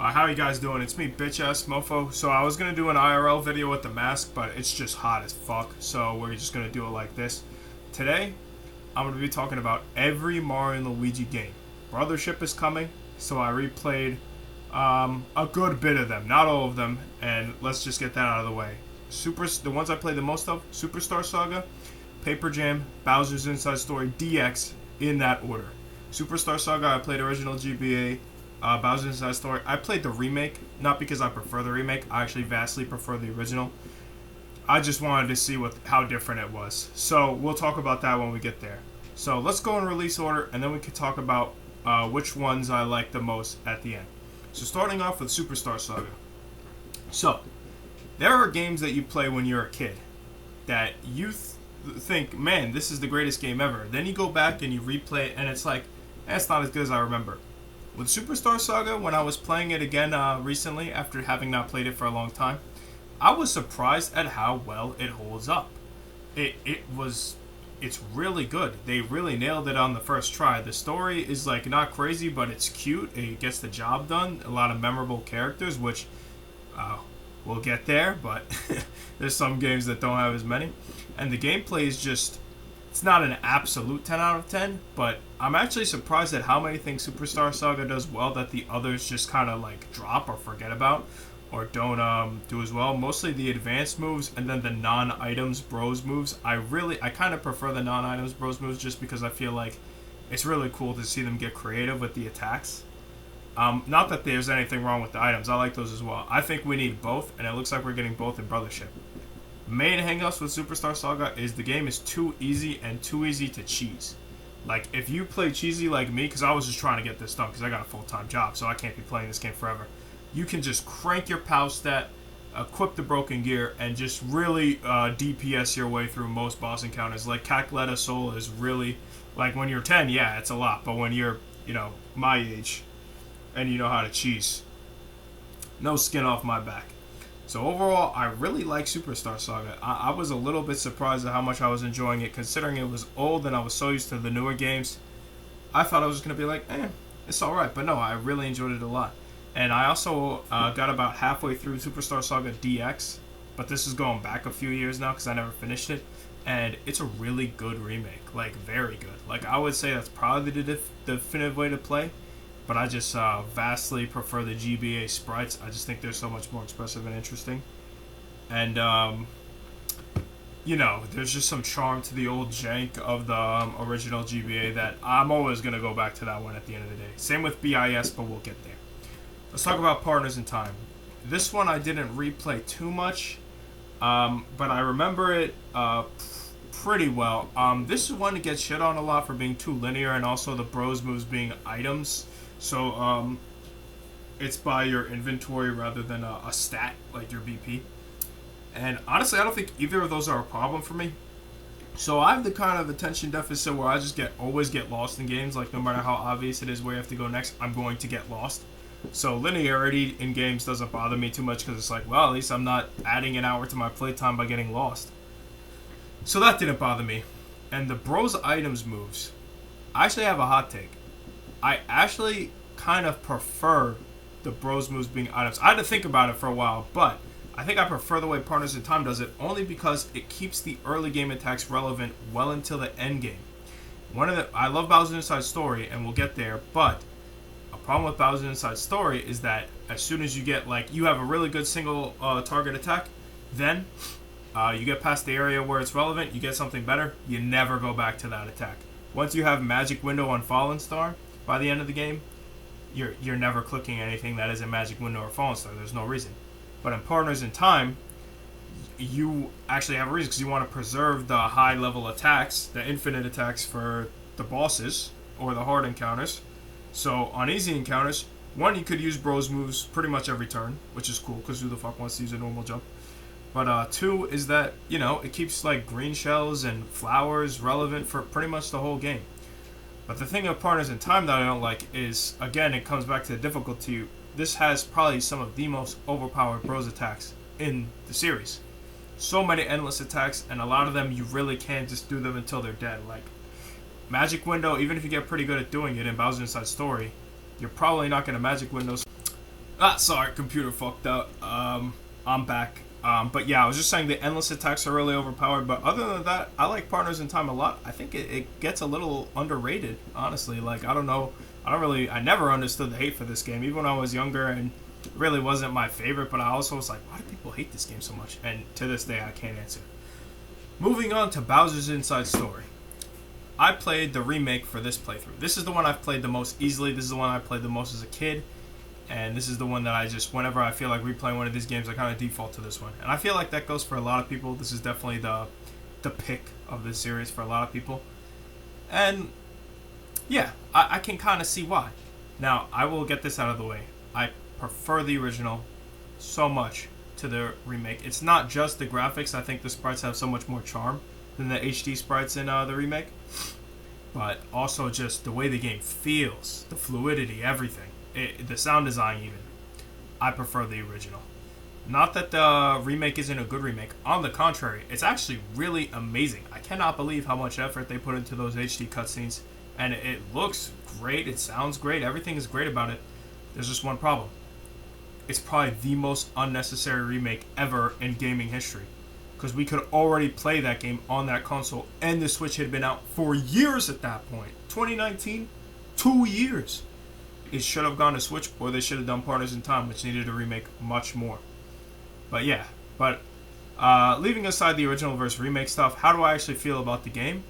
How you guys doing? It's me, bitch ass mofo. So I was gonna do an IRL video with the mask, but it's just hot as fuck. So we're just gonna do it like this. Today, I'm gonna be talking about every Mario and Luigi game. Brothership is coming, so I replayed a good bit of them, not all of them, and let's just get that out of the way. The ones I played the most of: Superstar Saga, Paper Jam, Bowser's Inside Story, DX, in that order. Superstar Saga, I played original GBA. Bowser's Inside Story, I played the remake, not because I prefer the remake. I actually vastly prefer the original. I just wanted to see how different it was. So we'll talk about that when we get there. So let's go in release order, and then we can talk about which ones I like the most at the end. So starting off with Superstar Saga. So there are games that you play when you're a kid that you think, man, this is the greatest game ever. Then you go back and you replay it, and it's like, it's not as good as I remember. With Superstar Saga, when I was playing it again recently, after having not played it for a long time, I was surprised at how well it holds up. It's really good. They really nailed it on the first try. The story is like not crazy, but it's cute. It gets the job done. A lot of memorable characters, which we'll get there, but there's some games that don't have as many. And the gameplay is just, it's not an absolute 10 out of 10, but I'm actually surprised at how many things Superstar Saga does well that the others just kind of like drop or forget about or don't do as well. Mostly the advanced moves and then the non-items bros moves. I kind of prefer the non-items bros moves just because I feel like it's really cool to see them get creative with the attacks. Not that there's anything wrong with the items. I like those as well. I think we need both, and it looks like we're getting both in Brothership. Main hangups with Superstar Saga is the game is too easy and too easy to cheese. Like, if you play cheesy like me, because I was just trying to get this done because I got a full-time job, so I can't be playing this game forever. You can just crank your POW stat, equip the broken gear, and just really DPS your way through most boss encounters. Like, Cacletta Soul is really, like, when you're 10, yeah, it's a lot, but when you're, my age, and you know how to cheese, no skin off my back. So overall, I really like Superstar Saga. I was a little bit surprised at how much I was enjoying it, considering it was old and I was so used to the newer games. I thought I was going to be like, it's alright, but no, I really enjoyed it a lot. And I also got about halfway through Superstar Saga DX, but this is going back a few years now because I never finished it. And it's a really good remake, like very good. Like, I would say that's probably the definitive way to play. But I just vastly prefer the GBA sprites. I just think they're so much more expressive and interesting. And, there's just some charm to the old jank of the original GBA that I'm always going to go back to that one at the end of the day. Same with BIS, but we'll get there. Let's talk about Partners in Time. This one I didn't replay too much, but I remember it pretty well. This is one that gets shit on a lot for being too linear and also the bros moves being items. So, it's by your inventory rather than a stat, like your BP. And honestly, I don't think either of those are a problem for me. So I have the kind of attention deficit where I just always get lost in games. Like, no matter how obvious it is where you have to go next, I'm going to get lost. So linearity in games doesn't bother me too much because it's like, well, at least I'm not adding an hour to my playtime by getting lost. So that didn't bother me. And the bros items moves, I actually have a hot take. I actually kind of prefer the bros moves being items. I had to think about it for a while, but I think I prefer the way Partners in Time does it only because it keeps the early game attacks relevant well until the end game. I love Bowser's Inside Story, and we'll get there, but a problem with Bowser's Inside Story is that as soon as you get, you have a really good single target attack, then you get past the area where it's relevant, you get something better, you never go back to that attack. Once you have Magic Window on Fallen Star, by the end of the game, you're never clicking anything that isn't Magic Window or Fallen Star. There's no reason. But in Partners in Time, you actually have a reason because you want to preserve the high-level attacks, the infinite attacks for the bosses or the hard encounters. So on easy encounters, one, you could use bros moves pretty much every turn, which is cool because who the fuck wants to use a normal jump? But two is that, it keeps green shells and flowers relevant for pretty much the whole game. But the thing of Partners in Time that I don't like is, again, it comes back to the difficulty. This has probably some of the most overpowered bros attacks in the series. So many endless attacks, and a lot of them you really can't just do them until they're dead. Like, Magic Window, even if you get pretty good at doing it in Bowser's Inside Story, you're probably not going to Magic Windows. Sorry, computer fucked up. I'm back. But yeah, I was just saying the endless attacks are really overpowered. But other than that, I like Partners in Time a lot. I think it gets a little underrated, honestly. Like, I don't know. I never understood the hate for this game, even when I was younger, and it really wasn't my favorite. But I also was like, why do people hate this game so much? And to this day, I can't answer. Moving on to Bowser's Inside Story. I played the remake for this playthrough. This is the one I've played the most easily. This is the one I played the most as a kid. And this is the one that I just, whenever I feel like replaying one of these games, I kind of default to this one. And I feel like that goes for a lot of people. This is definitely the pick of this series for a lot of people. And yeah, I can kind of see why. Now, I will get this out of the way. I prefer the original so much to the remake. It's not just the graphics. I think the sprites have so much more charm than the HD sprites in the remake. But also just the way the game feels, the fluidity, everything. The sound design even. I prefer the original. Not that the remake isn't a good remake. On the contrary, it's actually really amazing. I cannot believe how much effort they put into those HD cutscenes. And it looks great, it sounds great, everything is great about it. There's just one problem. It's probably the most unnecessary remake ever in gaming history. Because we could already play that game on that console, and the Switch had been out for years at that point. 2019? 2 years. It should have gone to Switch, or they should have done Partners in Time, which needed a remake much more. But yeah, leaving aside the original versus remake stuff, how do I actually feel about the game?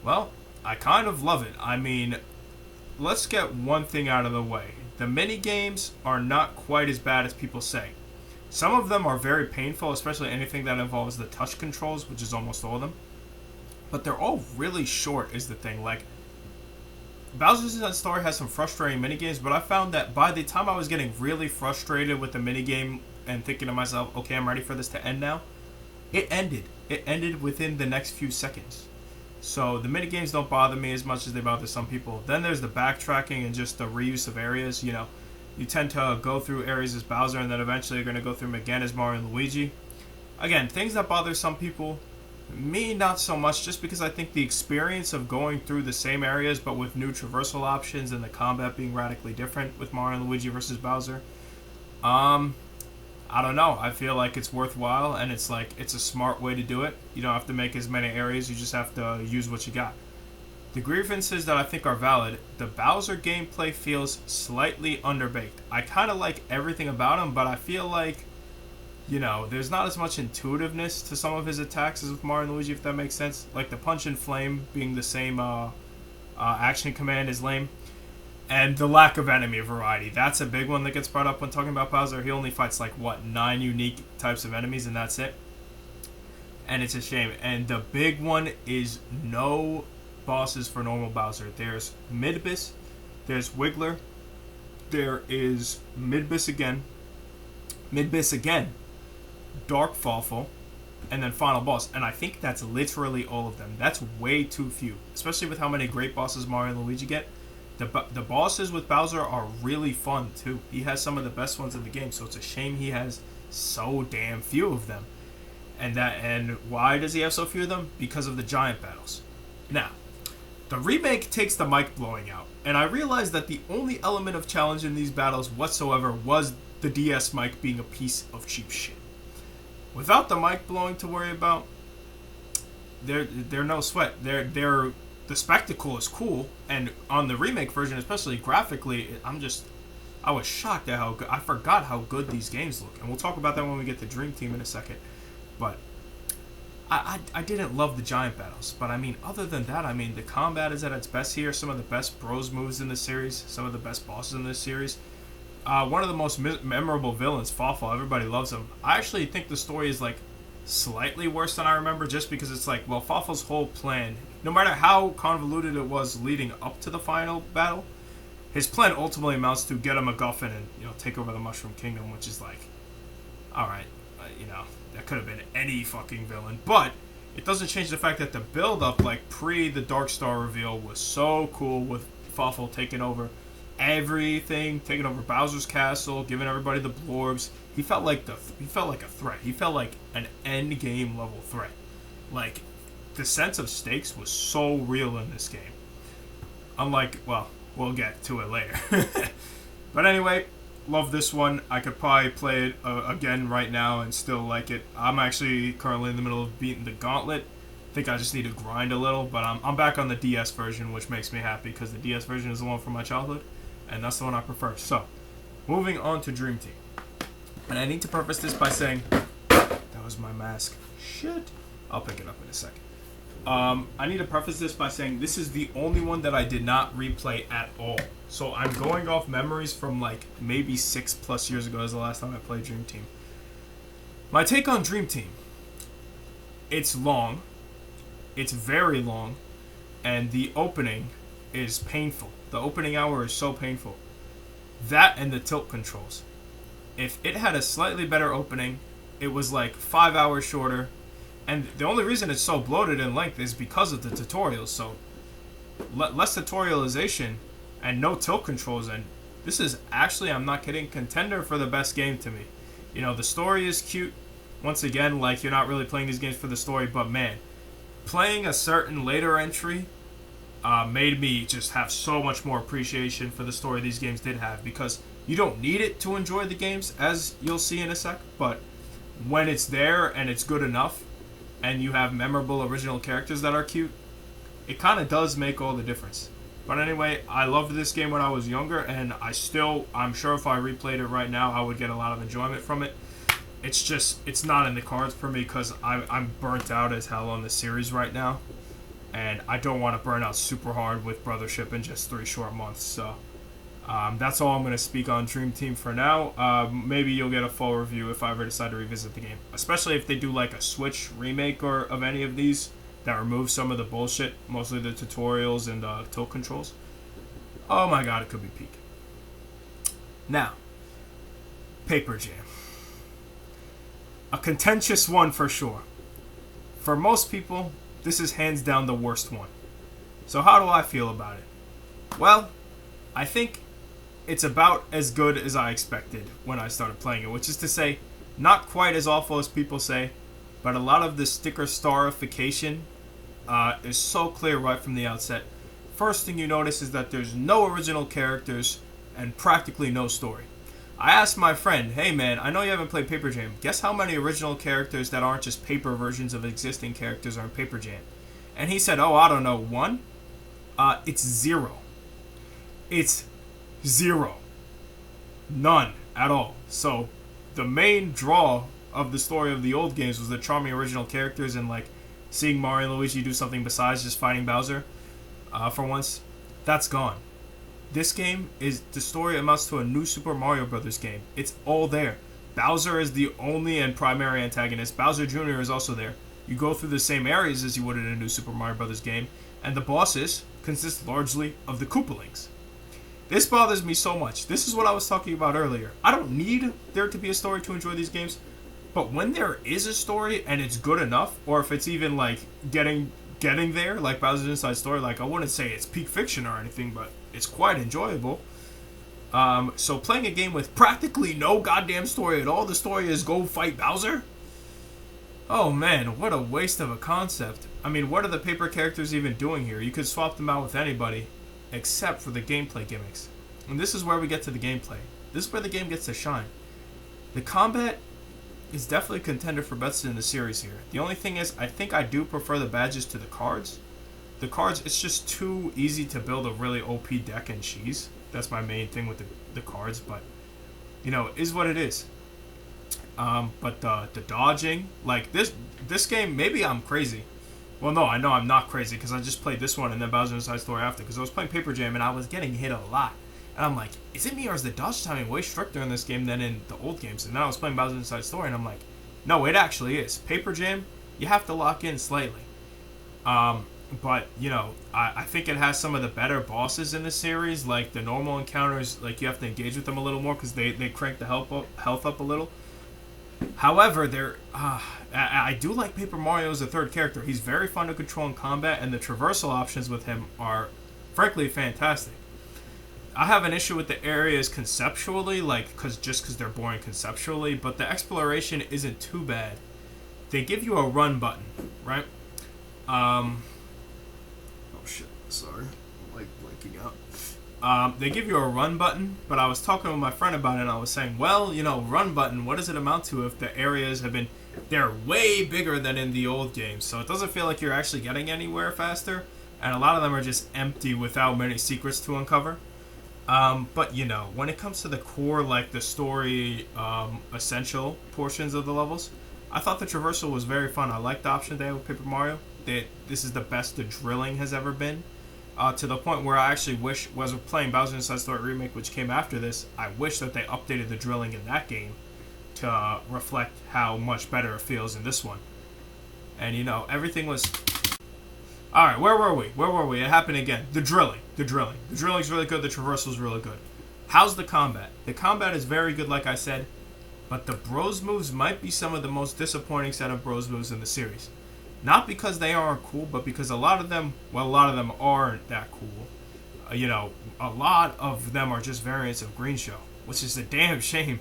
Well, I kind of love it. I mean, let's get one thing out of the way. The mini games are not quite as bad as people say. Some of them are very painful, especially anything that involves the touch controls, which is almost all of them. But they're all really short, is the thing. Like, Bowser's Inside Story has some frustrating minigames, but I found that by the time I was getting really frustrated with the minigame and thinking to myself, okay, I'm ready for this to end now, it ended. It ended within the next few seconds. So the minigames don't bother me as much as they bother some people. Then there's the backtracking and just the reuse of areas. You know, you tend to go through areas as Bowser, and then eventually you're going to go through them again as Mario and Luigi. Again, things that bother some people. Me, not so much, just because I think the experience of going through the same areas but with new traversal options and the combat being radically different with Mario and Luigi versus Bowser, I don't know. I feel like it's worthwhile, and it's a smart way to do it. You don't have to make as many areas, you just have to use what you got. The grievances that I think are valid, the Bowser gameplay feels slightly underbaked. I kind of like everything about him, but I feel like, you know, there's not as much intuitiveness to some of his attacks as with Mario and Luigi, if that makes sense. Like the punch and flame being the same action command is lame. And the lack of enemy variety. That's a big one that gets brought up when talking about Bowser. He only fights 9 unique types of enemies, and that's it. And it's a shame. And the big one is no bosses for normal Bowser. There's Midbus, there's Wiggler, there is Midbus again, Dark Fawful, and then final boss. And I think that's literally all of them. That's way too few, especially with how many great bosses Mario and Luigi get. The bosses with Bowser are really fun too. He has some of the best ones in the game, so it's a shame he has so damn few of them. And why does he have so few of them? Because of the giant battles. Now, the remake takes the mic blowing out, and I realized that the only element of challenge in these battles whatsoever was the DS mic being a piece of cheap shit. Without the mic blowing to worry about, they're no sweat. The spectacle is cool, and on the remake version, especially graphically, I was shocked at how good. I forgot how good these games look, and we'll talk about that when we get to Dream Team in a second. But I didn't love the giant battles, but I mean, other than that, I mean, the combat is at its best here. Some of the best bros moves in this series, some of the best bosses in this series. One of the most memorable villains, Fawful. Everybody loves him. I actually think the story is slightly worse than I remember, just because it's Fawful's whole plan, no matter how convoluted it was leading up to the final battle, his plan ultimately amounts to get a MacGuffin and take over the Mushroom Kingdom, which is all right, that could have been any fucking villain, but it doesn't change the fact that the build up, pre the Dark Star reveal, was so cool with Fawful taking over everything, taking over Bowser's castle, giving everybody the blorbs. He felt like a threat. He felt like an end game level threat. The sense of stakes was so real in this game. Unlike, well, we'll get to it later. But anyway, love this one. I could probably play it again right now and still like it. I'm actually currently in the middle of beating the Gauntlet. I think I just need to grind a little, but I'm back on the DS version, which makes me happy because the DS version is the one from my childhood, and that's the one I prefer. So, moving on to Dream Team. And I need to preface this by saying, that was my mask. Shit. I'll pick it up in a second. I need to preface this by saying this is the only one that I did not replay at all. So I'm going off memories from like maybe 6+ years ago is the last time I played Dream Team. My take on Dream Team. It's long. It's very long. And the opening is painful. The opening hour is so painful. That and the tilt controls. If it had a slightly better opening, it was like 5 hours shorter. And the only reason it's so bloated in length is because of the tutorials. So, less tutorialization and no tilt controls. And this is actually, I'm not kidding, contender for the best game to me. You know, the story is cute. Once again, like, you're not really playing these games for the story. But, man, playing a certain later entry made me just have so much more appreciation for the story these games did have. Because you don't need it to enjoy the games, as you'll see in a sec. But when it's there and it's good enough, and you have memorable original characters that are cute, it kind of does make all the difference. But anyway, I loved this game when I was younger, and I'm sure if I replayed it right now, I would get a lot of enjoyment from it. It's just, it's not in the cards for me because I'm burnt out as hell on the series right now, and I don't want to burn out super hard with Brothership in just 3 short months, so that's all I'm going to speak on Dream Team for now. Maybe you'll get a full review if I ever decide to revisit the game. Especially if they do like a Switch remake or of any of these that removes some of the bullshit, mostly the tutorials and tilt controls. Oh my god, it could be peak. Now, Paper Jam. A contentious one for sure. For most people, this is hands down the worst one. So how do I feel about it? Well, I think it's about as good as I expected when I started playing it, which is to say, not quite as awful as people say, but a lot of the sticker starification is so clear right from the outset. First thing you notice is that there's no original characters and practically no story. I asked my friend, hey man, I know you haven't played Paper Jam. Guess how many original characters that aren't just paper versions of existing characters are in Paper Jam? And he said, oh, I don't know, 1? It's 0. It's 0. None at all. So, the main draw of the story of the old games was the charming original characters and, like, seeing Mario and Luigi do something besides just fighting Bowser for once. That's gone. This game is, the story amounts to a new Super Mario Brothers game. It's all there. Bowser is the only and primary antagonist. Bowser Jr. is also there. You go through the same areas as you would in a new Super Mario Brothers game, and the bosses consist largely of the Koopalings. This bothers me so much. This is what I was talking about earlier. I don't need there to be a story to enjoy these games, but when there is a story and it's good enough, or if it's even like getting there, like Bowser's Inside Story, like I wouldn't say it's peak fiction or anything, but it's quite enjoyable. So playing a game with practically no goddamn story at all, the story is go fight Bowser? Oh man, what a waste of a concept. I mean, what are the paper characters even doing here? You could swap them out with anybody, except for the gameplay gimmicks. And this is where we get to the gameplay. This is where the game gets to shine. The combat is definitely a contender for best in the series here. The only thing is, I think I do prefer the badges to the cards. The cards, it's just too easy to build a really OP deck and cheese. That's my main thing with the cards, but, you know, it is what it is. But the dodging, like this game, maybe I'm crazy. Well, no, I know I'm not crazy because I just played this one and then Bowser Inside Story after because I was playing Paper Jam and I was getting hit a lot. And I'm like, is it me or is the dodge timing way stricter in this game than in the old games? And then I was playing Bowser Inside Story and I'm like, no, it actually is. Paper Jam, you have to lock in slightly. But, you know, I think it has some of the better bosses in the series. Like, the normal encounters, like, you have to engage with them a little more because they crank the health up a little. However, I do like Paper Mario as a third character. He's very fun to control in combat, and the traversal options with him are, frankly, fantastic. I have an issue with the areas conceptually, like, because they're boring conceptually, but the exploration isn't too bad. They give you a run button, right? Oh shit, sorry, I'm like blanking out. They give you a run button, but I was talking with my friend about it, and I was saying, well, run button, what does it amount to if the areas they're way bigger than in the old games, so it doesn't feel like you're actually getting anywhere faster, and a lot of them are just empty without many secrets to uncover. But when it comes to the core, like the story, essential portions of the levels, I thought the traversal was very fun. I liked the option they had with Paper Mario. This is the best the drilling has ever been. To the point where I actually was playing Bowser's Inside Story Remake, which came after this, I wish that they updated the drilling in that game to reflect how much better it feels in this one. And, everything was... Alright, where were we? It happened again. The drilling. The drilling's really good, the traversal's really good. How's the combat? The combat is very good, like I said, but the Bros moves might be some of the most disappointing set of Bros moves in the series. Not because they aren't cool, but because a lot of them aren't that cool. A lot of them are just variants of Green Show, which is a damn shame.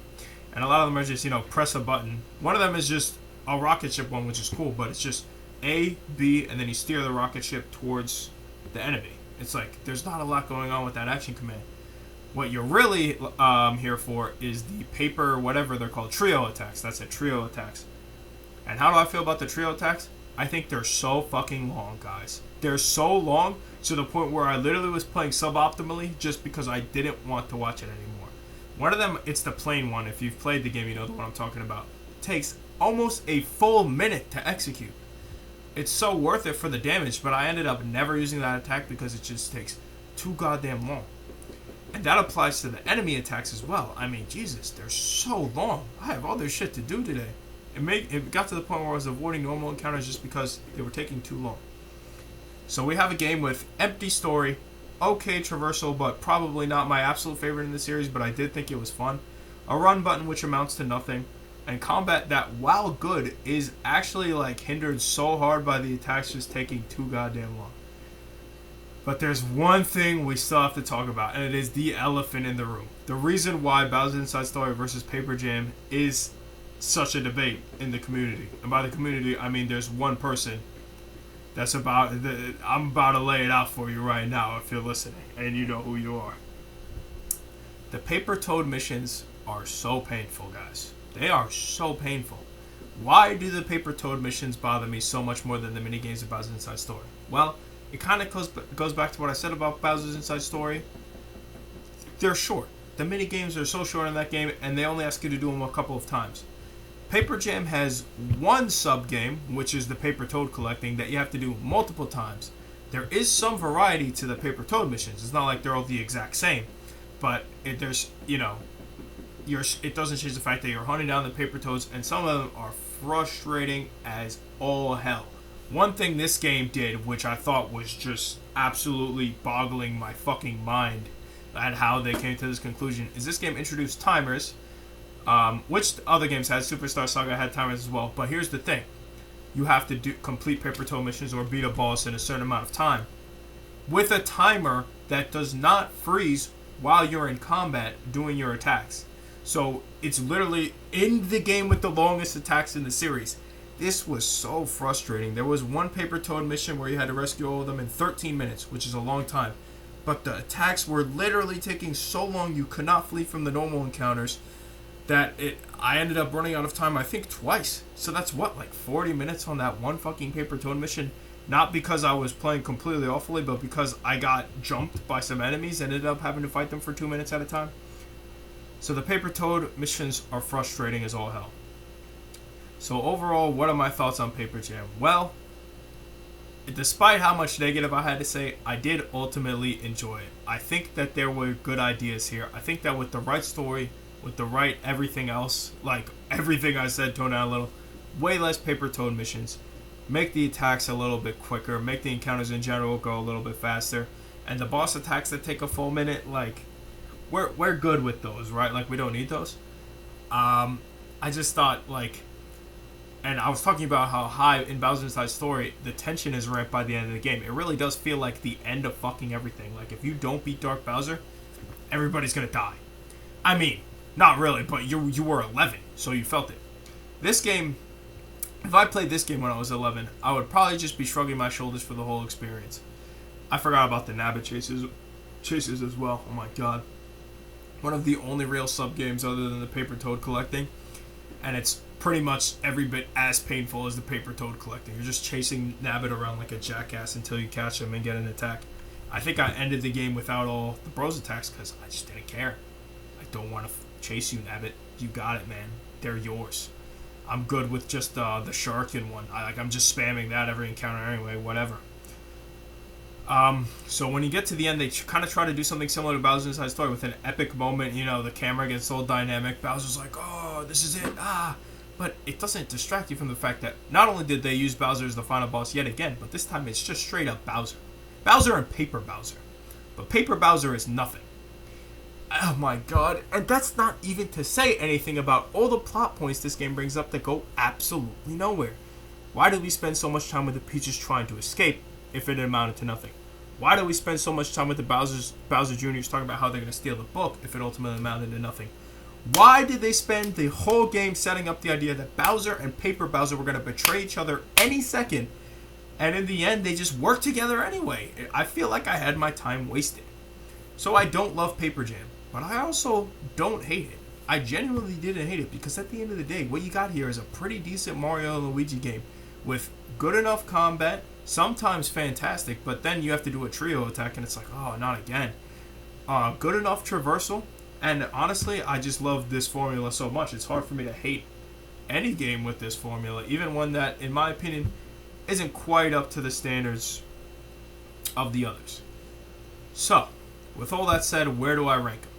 And a lot of them are just, press a button. One of them is just a rocket ship one, which is cool, but it's just A, B, and then you steer the rocket ship towards the enemy. It's like, there's not a lot going on with that action command. What you're really here for is the paper, whatever they're called, trio attacks. That's it, trio attacks. And how do I feel about the trio attacks? I think they're so fucking long, guys. They're so long to the point where I literally was playing suboptimally just because I didn't want to watch it anymore. One of them, it's the plain one. If you've played the game, you know the one I'm talking about. It takes almost a full minute to execute. It's so worth it for the damage, but I ended up never using that attack because it just takes too goddamn long. And that applies to the enemy attacks as well. I mean, Jesus, they're so long. I have other shit to do today. It got to the point where I was avoiding normal encounters just because they were taking too long. So we have a game with empty story, okay traversal, but probably not my absolute favorite in the series, but I did think it was fun. A run button which amounts to nothing, and combat that, while good, is actually hindered so hard by the attacks just taking too goddamn long. But there's one thing we still have to talk about, and it is the elephant in the room. The reason why Bowser's Inside Story versus Paper Jam is such a debate in the community. And by the community, I mean there's one person that's I'm about to lay it out for you right now if you're listening, and you know who you are. The Paper Toad missions are so painful, guys. They are so painful. Why do the Paper Toad missions bother me so much more than the minigames of Bowser's Inside Story? Well, it kind of goes back to what I said about Bowser's Inside Story. They're short. The minigames are so short in that game, and they only ask you to do them a couple of times. Paper Jam has one sub-game, which is the Paper Toad collecting, that you have to do multiple times. There is some variety to the Paper Toad missions. It's not like they're all the exact same. But it doesn't change the fact that you're hunting down the Paper Toads, and some of them are frustrating as all hell. One thing this game did, which I thought was just absolutely boggling my fucking mind at how they came to this conclusion, is this game introduced timers, which other games had. Superstar Saga had timers as well. But here's the thing. You have to complete Paper Toad missions or beat a boss in a certain amount of time with a timer that does not freeze while you're in combat doing your attacks. So it's literally in the game with the longest attacks in the series. This was so frustrating. There was one Paper Toad mission where you had to rescue all of them in 13 minutes, which is a long time. But the attacks were literally taking so long you could not flee from the normal encounters that I ended up running out of time, I think, twice. So that's 40 minutes on that one fucking Paper Toad mission. Not because I was playing completely awfully, but because I got jumped by some enemies and ended up having to fight them for 2 minutes at a time. So the Paper Toad missions are frustrating as all hell. So overall, what are my thoughts on Paper Jam? Well, despite how much negative I had to say, I did ultimately enjoy it. I think that there were good ideas here. I think that with the right story, with the right everything else, everything I said toned down a little, way less Paper Toad missions, make the attacks a little bit quicker, make the encounters in general go a little bit faster, and the boss attacks that take a full minute, we're good with those, right? We don't need those. I just thought, and I was talking about how high in Bowser's Inside Story, the tension is ramped by the end of the game. It really does feel like the end of fucking everything. If you don't beat Dark Bowser, everybody's gonna die. I mean, not really, but you were 11, so you felt it. This game, if I played this game when I was 11, I would probably just be shrugging my shoulders for the whole experience. I forgot about the Nabbit chases. Chasers as well. Oh my god. One of the only real sub games other than the paper toad collecting, and it's pretty much every bit as painful as the paper toad collecting. You're just chasing Nabbit around like a jackass until you catch him and get an attack. I think I ended the game without all the bros attacks because I just didn't care. I don't want to chase you, Nabbit. You got it, man. They're yours. I'm good with just the Sharkin one. I'm just spamming that every encounter anyway. Whatever. So when you get to the end, they kind of try to do something similar to Bowser's Inside Story with an epic moment. You know, the camera gets all dynamic. Bowser's like, "Oh, this is it!" But it doesn't distract you from the fact that not only did they use Bowser as the final boss yet again, but this time it's just straight up Bowser. Bowser and Paper Bowser. But Paper Bowser is nothing. Oh my god. And that's not even to say anything about all the plot points this game brings up that go absolutely nowhere. Why do we spend so much time with the Peaches trying to escape if it amounted to nothing? Why do we spend so much time with the Bowser Jr.'s talking about how they're going to steal the book if it ultimately amounted to nothing? Why did they spend the whole game setting up the idea that Bowser and Paper Bowser were going to betray each other any second, and in the end they just worked together anyway? I feel like I had my time wasted. So I don't love Paper Jam, but I also don't hate it. I genuinely didn't hate it because at the end of the day, what you got here is a pretty decent Mario and Luigi game with good enough combat, sometimes fantastic, but then you have to do a trio attack and it's like, oh, not again. Good enough traversal. And honestly, I just love this formula so much. It's hard for me to hate any game with this formula, even one that, in my opinion, isn't quite up to the standards of the others. So, with all that said, where do I rank them?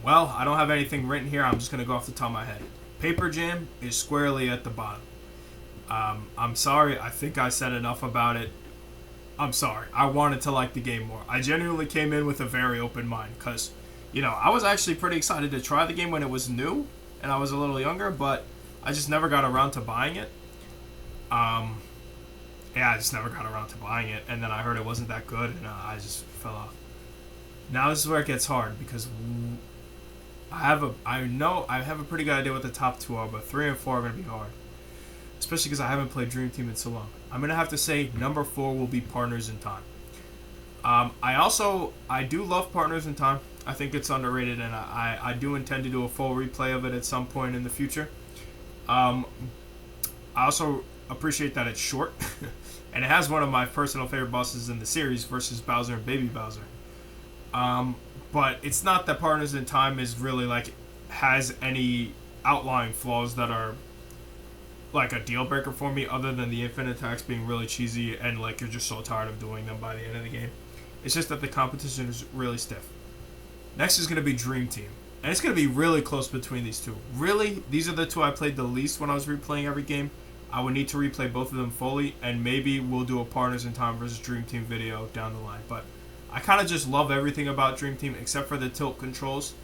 Well, I don't have anything written here. I'm just going to go off the top of my head. Paper Jam is squarely at the bottom. I'm sorry. I think I said enough about it. I'm sorry. I wanted to like the game more. I genuinely came in with a very open mind because, you know, I was actually pretty excited to try the game when it was new and I was a little younger, but I just never got around to buying it. I just never got around to buying it, and then I heard it wasn't that good, and I just fell off. Now this is where it gets hard because I have a pretty good idea what the top two are, but 3 and 4 are gonna be hard, especially because I haven't played Dream Team in so long. I'm gonna have to say number 4 will be Partners in Time. I do love Partners in Time. I think it's underrated, and I do intend to do a full replay of it at some point in the future. I also appreciate that it's short, and it has one of my personal favorite bosses in the series versus Bowser and Baby Bowser. But it's not that Partners in Time is really like has any outlying flaws that are like a deal breaker for me, other than the infinite attacks being really cheesy and like you're just so tired of doing them by the end of the game. It's just that the competition is really stiff. Next is going to be Dream Team. And it's going to be really close between these two. Really, these are the two I played the least when I was replaying every game. I would need to replay both of them fully, and maybe we'll do a Partners in Time versus Dream Team video down the line. But I kind of just love everything about Dream Team except for the tilt controls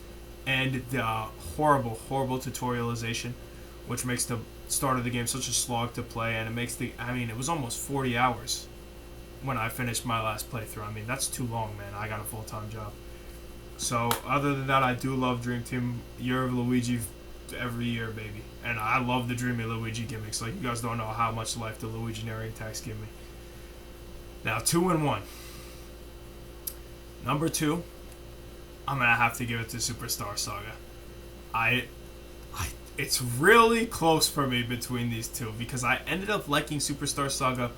and the horrible, horrible tutorialization, which makes the start of the game such a slog to play, and it makes it was almost 40 hours when I finished my last playthrough. I mean, that's too long, man. I got a full-time job. So, other than that, I do love Dream Team. Year of Luigi every year, baby. And I love the Dreamy Luigi gimmicks. Like, you guys don't know how much life the Luigi narrating attacks give me. Now, 2 and 1. Number 2, I'm going to have to give it to Superstar Saga. It's really close for me between these two because I ended up liking Superstar Saga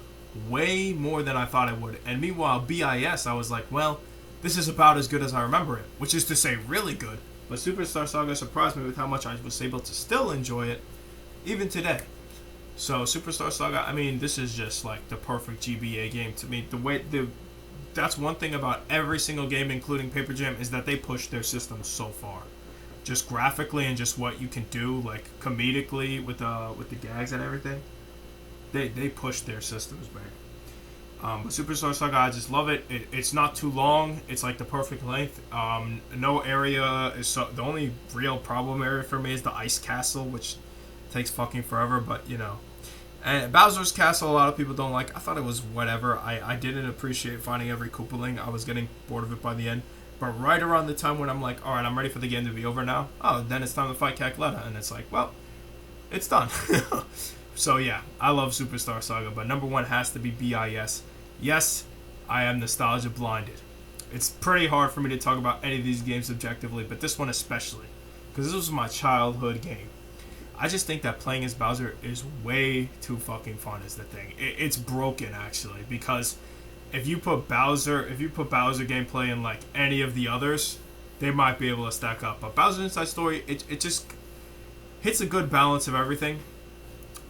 way more than I thought I would. And meanwhile, BIS, I was like, well, this is about as good as I remember it, which is to say really good. But Superstar Saga surprised me with how much I was able to still enjoy it, even today. So Superstar Saga, I mean, this is just like the perfect GBA game to me. That's one thing about every single game, including Paper Jam, is that they push their system so far. Just graphically and just what you can do, like comedically with the gags and everything. They push their systems back. But Superstar Saga, I just love it. It's not too long. It's like the perfect length. No area is the only real problem area for me is the ice castle, which takes fucking forever. But you know, and Bowser's Castle, a lot of people don't like. I thought it was whatever. I didn't appreciate finding every Koopaling. I was getting bored of it by the end. But right around the time when I'm like, all right, I'm ready for the game to be over now. Oh, then it's time to fight Cackletta, and it's like, well, it's done. So yeah, I love Superstar Saga, but number 1 has to be BIS. Yes, I am nostalgia blinded. It's pretty hard for me to talk about any of these games objectively, but this one especially, because this was my childhood game. I just think that playing as Bowser is way too fucking fun. Is the thing. It's broken actually, because if you put Bowser gameplay in like any of the others, they might be able to stack up. But Bowser's Inside Story, it just hits a good balance of everything.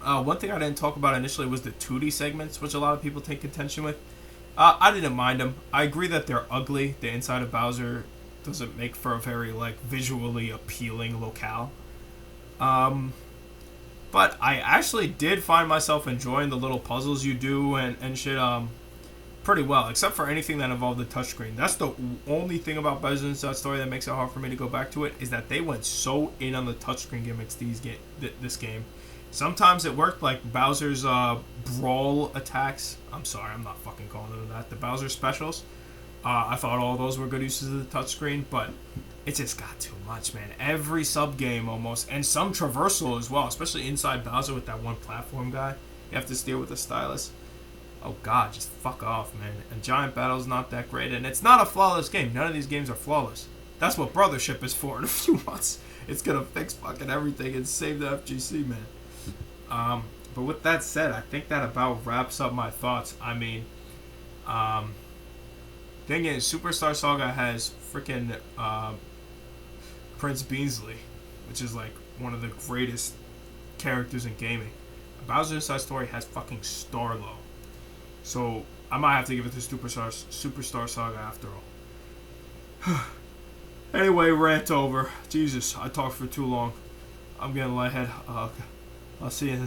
One thing I didn't talk about initially was the 2D segments, which a lot of people take contention with. I didn't mind them. I agree that they're ugly. The inside of Bowser doesn't make for a very like visually appealing locale. But I actually did find myself enjoying the little puzzles you do and shit pretty well, except for anything that involved the touchscreen. That's the only thing about Bowser's Inside Story that makes it hard for me to go back to it, is that they went so in on the touchscreen gimmicks this game. Sometimes it worked, like Bowser's brawl attacks. I'm sorry, I'm not fucking calling them that. The Bowser specials. I thought all those were good uses of the touchscreen, but it just got too much, man. Every sub-game almost, and some traversal as well, especially inside Bowser with that one platform guy. You have to steer with the stylus. Oh god, just fuck off, man. And Giant Battle's not that great, and it's not a flawless game. None of these games are flawless. That's what Brothership is for. In a few months, it's gonna fix fucking everything and save the FGC, man. But with that said, I think that about wraps up my thoughts. I mean, thing is, Superstar Saga has freaking Prince Beasley, which is like one of the greatest characters in gaming. Bowser's Inside Story has fucking Starlo. So I might have to give it to Superstar Saga after all. Anyway, rant over. Jesus, I talked for too long. I'm getting lightheaded. I'll see you.